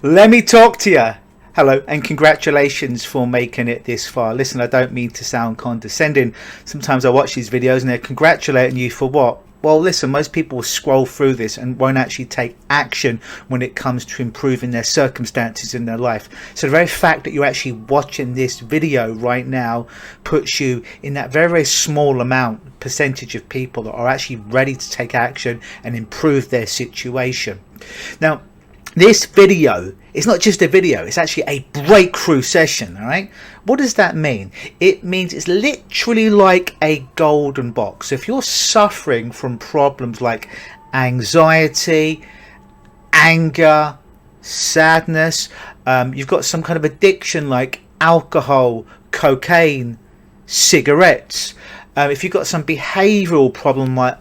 Let me talk to you. Hello, and congratulations for making it this far. Listen, I don't mean to sound condescending. Sometimes I watch these videos and they're congratulating you for what? Well, listen, most people will scroll through this and won't actually take action when it comes to improving their circumstances in their life. So the very fact that you're actually watching this video right now puts you in that very, very small percentage of people that are actually ready to take action and improve their situation. Now, this video is not just a video, it's actually a breakthrough session, all right? What does that mean? It means it's literally like a golden box. If you're suffering from problems like anxiety, anger, sadness, you've got some kind of addiction like alcohol, cocaine, cigarettes, if you've got some behavioral problem like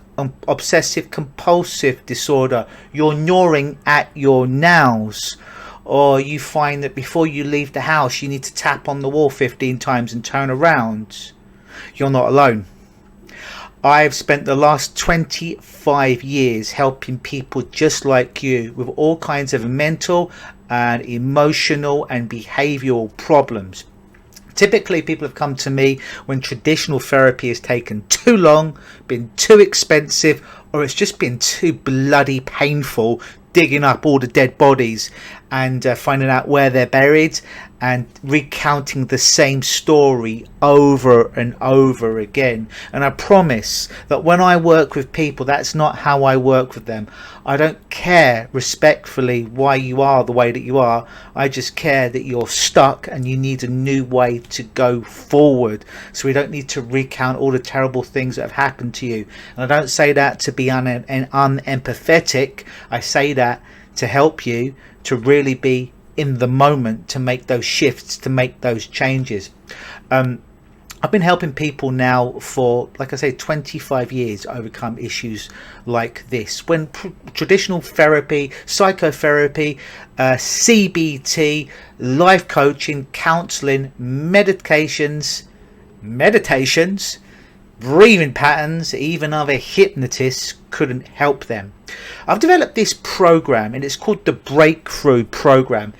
obsessive compulsive disorder, you're gnawing at your nails, or you find that before you leave the house you need to tap on the wall 15 times and turn around, you're not alone. I've spent the last 25 years helping people just like you with all kinds of mental and emotional and behavioral problems. Typically, people have come to me when traditional therapy has taken too long, been too expensive, or it's just been too bloody painful digging up all the dead bodies and finding out where they're buried and recounting the same story over and over again. And I promise that when I work with people, that's not how I work with them. I don't care respectfully why you are the way that you are. I just care that you're stuck and you need a new way to go forward. So we don't need to recount all the terrible things that have happened to you. And I don't say that to be unempathetic. I say that to help you to really be in the moment, to make those shifts, to make those changes. I've been helping people now for, like I say, 25 years overcome issues like this. When traditional therapy, psychotherapy, CBT, life coaching, counseling, meditations, breathing patterns, even other hypnotists couldn't help them. I've developed this program and it's called the Breakthrough Program.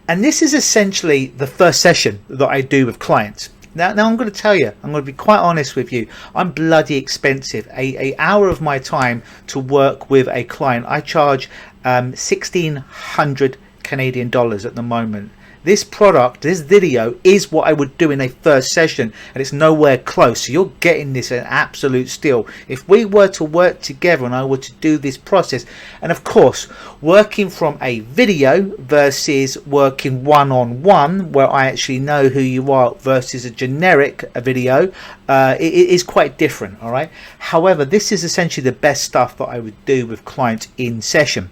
And this is essentially the first session that I do with clients. Now I'm going to tell you, I'm going to be quite honest with you, I'm bloody expensive. An hour of my time to work with a client, I charge 1,600 Canadian dollars at the moment. This product, this video, is what I would do in a first session, and it's nowhere close. So you're getting this an absolute steal. If we were to work together and I were to do this process, and of course, working from a video versus working one-on-one, where I actually know who you are, versus a generic video, it is quite different, all right? However, this is essentially the best stuff that I would do with clients in session.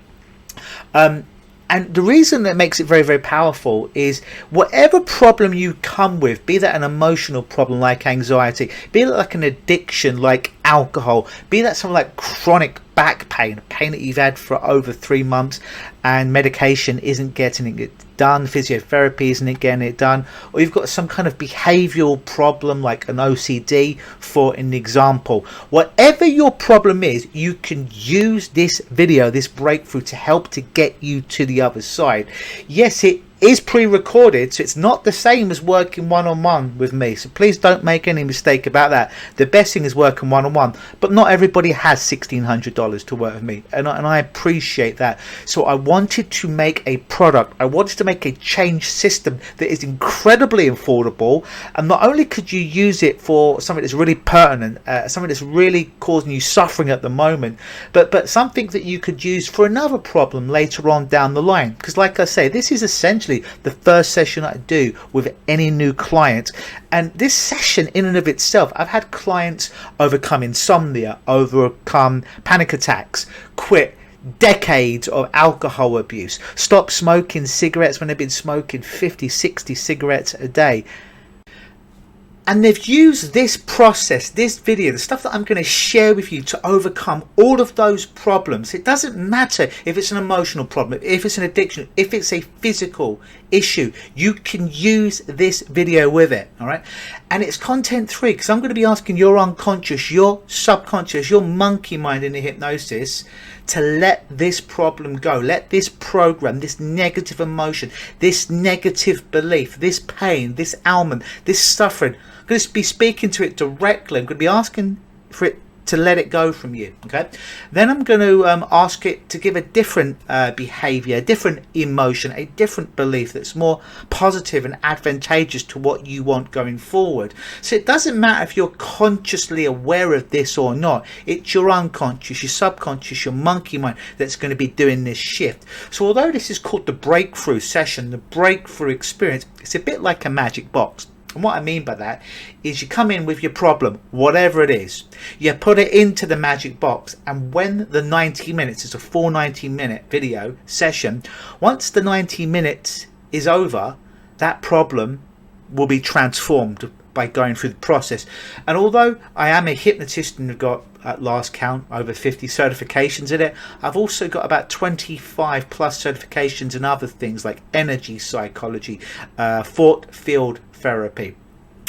And the reason that makes it very, very powerful is whatever problem you come with, be that an emotional problem like anxiety, be that like an addiction like alcohol, be that something like chronic back pain, pain that you've had for over 3 months and medication isn't getting it done, physiotherapy isn't getting it done, or you've got some kind of behavioral problem like an OCD, for an example. Whatever your problem is, you can use this video, this breakthrough, to help to get you to the other side. Yes, it is pre-recorded, so it's not the same as working one-on-one with me, so please don't make any mistake about that. The best thing is working one-on-one, but not everybody has $1,600 to work with me, and I appreciate that. So I wanted to make a product, I wanted to make a change system that is incredibly affordable, and not only could you use it for something that's really pertinent, something that's really causing you suffering at the moment, but something that you could use for another problem later on down the line. Because like I say, this is essentially the first session I do with any new client, and this session in and of itself, I've had clients overcome insomnia, overcome panic attacks, quit decades of alcohol abuse, stop smoking cigarettes when they've been smoking 50, 60 cigarettes a day. And they've used this process, this video, the stuff that I'm going to share with you, to overcome all of those problems. It doesn't matter if it's an emotional problem, if it's an addiction, if it's a physical issue, you can use this video with it, all right? And it's content free, because I'm going to be asking your unconscious, your subconscious, your monkey mind in the hypnosis to let this problem go, let this program, this negative emotion, this negative belief, this pain, this ailment, this suffering. I'm going to be speaking to it directly. I'm going to be asking for it to let it go from you. Okay, then I'm going to ask it to give a different behavior, a different emotion, a different belief that's more positive and advantageous to what you want going forward. So it doesn't matter if you're consciously aware of this or not. It's your unconscious, your subconscious, your monkey mind that's going to be doing this shift. So although this is called the breakthrough session, the breakthrough experience, it's a bit like a magic box. And what I mean by that is you come in with your problem, whatever it is, you put it into the magic box, and when the 90 minutes, it's a full 90-minute video session, once the 90 minutes is over, that problem will be transformed by going through the process. And although I am a hypnotist and have got, at last count, over 50 certifications in it, I've also got about 25 plus certifications in other things like energy psychology, thought field therapy,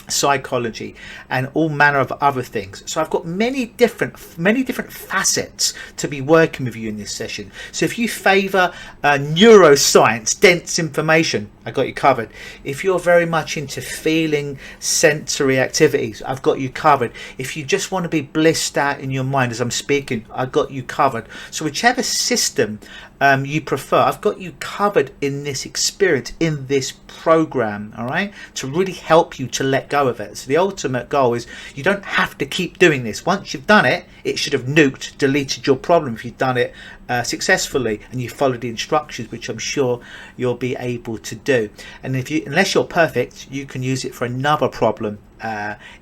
psychology, and all manner of other things. So I've got many different facets to be working with you in this session. So if you favor neuroscience, dense information, I got you covered. If you're very much into feeling sensory activities, I've got you covered. If you just want to be blissed out in your mind as I'm speaking, I've got you covered. So whichever system you prefer, I've got you covered in this experience, in this program, all right, to really help you to let go of it. So the ultimate goal is you don't have to keep doing this. Once you've done it, it should have nuked, deleted your problem if you've done it successfully and you follow the instructions, which I'm sure you'll be able to do. And unless you're perfect, you can use it for another problem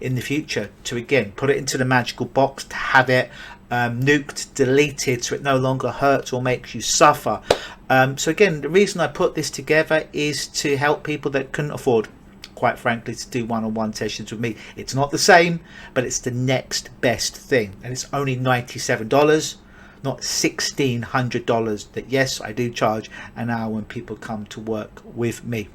in the future to again put it into the magical box, to have it nuked, deleted, so it no longer hurts or makes you suffer. So again, the reason I put this together is to help people that couldn't afford, quite frankly, to do one-on-one sessions with me. It's not the same, but it's the next best thing, and it's only $97, not $1,600 that, yes, I do charge an hour when people come to work with me.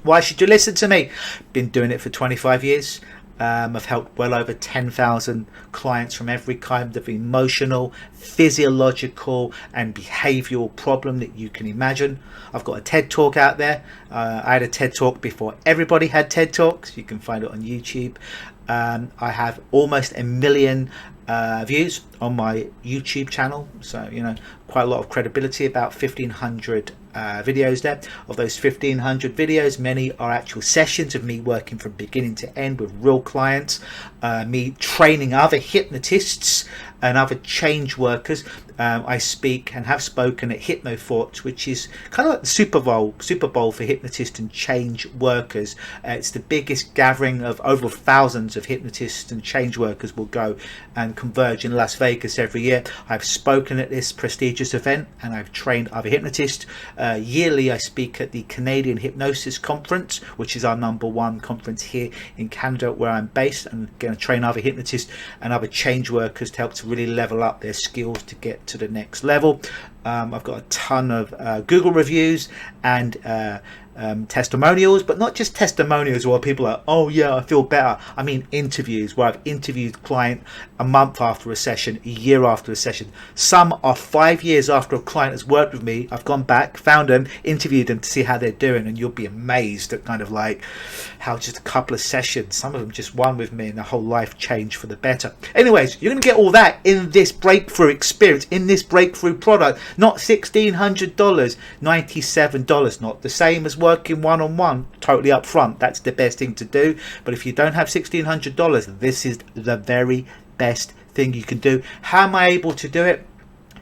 Why should you listen to me? Been doing it for 25 years. I've helped well over 10,000 clients from every kind of emotional, physiological and behavioral problem that you can imagine. I've got a TED Talk out there. I had a TED Talk before everybody had TED Talks. You can find it on YouTube. I have almost 1 million views on my YouTube channel, so you know, quite a lot of credibility. About 1,500 videos there. Of those 1,500 videos, many are actual sessions of me working from beginning to end with real clients, me training other hypnotists and other change workers. I speak and have spoken at Hypnotist, which is kind of like the Super Bowl for hypnotists and change workers. It's the biggest gathering of over thousands of hypnotists and change workers will go and converge in Las Vegas every year. I've spoken at this prestigious event and I've trained other hypnotists. Yearly I speak at the Canadian Hypnosis Conference, which is our #1 conference here in Canada where I'm based, and going to train other hypnotists and other change workers to help to really level up their skills to get to the next level. I've got a ton of Google reviews and testimonials, but not just testimonials where people are, oh yeah, I feel better. I mean interviews where I've interviewed client a month after a session, a year after a session. Some are 5 years after a client has worked with me. I've gone back, found them, interviewed them to see how they're doing, and you'll be amazed at kind of like how just a couple of sessions, some of them just one with me, and their whole life changed for the better. Anyways, you're going to get all that in this breakthrough experience, in this breakthrough product. Not $1,600, $97, not the same as working one-on-one, totally upfront. That's the best thing to do. But if you don't have $1,600, this is the very best thing you can do. How am I able to do it?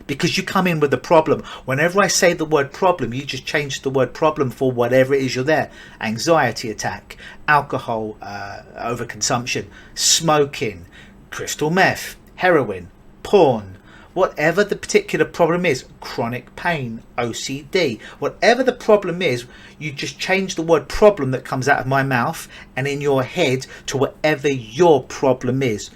Because you come in with a problem. Whenever I say the word problem, you just change the word problem for whatever it is you're there. Anxiety attack, alcohol overconsumption, smoking, crystal meth, heroin, porn, whatever the particular problem is, chronic pain, OCD, whatever the problem is, you just change the word problem that comes out of my mouth and in your head to whatever your problem is.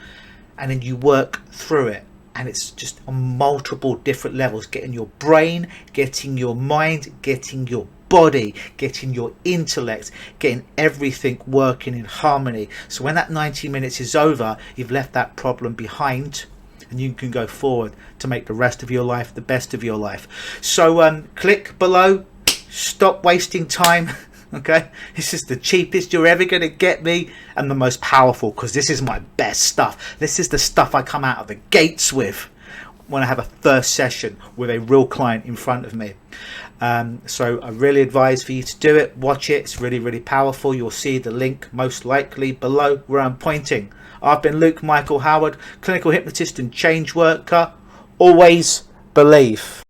And then you work through it. And it's just on multiple different levels, getting your brain, getting your mind, getting your body, getting your intellect, getting everything working in harmony. So when that 90 minutes is over, you've left that problem behind. and you can go forward to make the rest of your life the best of your life. So click below, stop wasting time. Okay, this is the cheapest you're ever going to get me, and the most powerful, because this is my best stuff. This is the stuff I come out of the gates with when I have a first session with a real client in front of me. So I really advise for you to do it. Watch it. It's really, really powerful. You'll see the link most likely below where I'm pointing. I've been Luke Michael Howard, clinical hypnotist and change worker. Always believe.